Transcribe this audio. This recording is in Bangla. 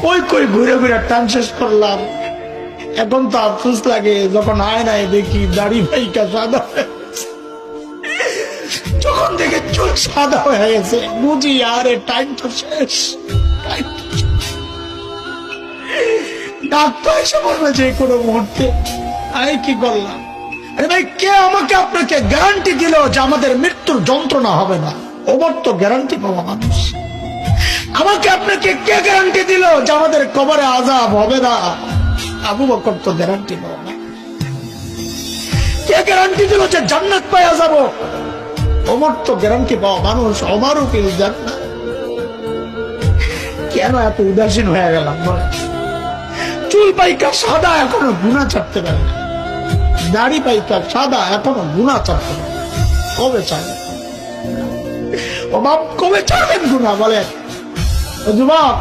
কই কই ঘুরে ঘুরে টান শেষ করলাম। এখন তো আফসোস লাগে যখন আয়নায় দেখি দাড়ি ভাইকা সাদা হয়ে গেছে। যখন দেখে চুল সাদা হয়ে গেছে বুঝি আরে টাইম তো শেষ। ডাক্তার এসে বলবে যে কোনো মুহূর্তে। আমি কি করলাম? আরে ভাই, কে আমাকে আপনাকে গ্যারান্টি দিল যে আমাদের মৃত্যুর যন্ত্রণা হবে না? ওমর তো গ্যারান্টি পাওয়া মানুষ। আমাকে আপনাকে কে গ্যারান্টি দিল যে আমাদের কবরে আযাব হবে না? আবু বকর তো গ্যারান্টি পাওয়া না। কে গ্যারান্টি দিল যে জান্নাত পাওয়া যাব? ওমর তো গ্যারান্টি পাওয়া মানুষ। ওমরও কি জান্নাত? কেন এত উদাসীন হয়ে গেলাম বলে? চুল পাইকা সাদা এখনো গুনাহ ছাড়তে পারে না, দাড়ি পাইকা সাদা এখনো গুনাহ ছাড়তে পারে। কবে ছাড়বে? ও বাপ, কবে ছাড়বেন গুনাহ বলেন? ও যুবক,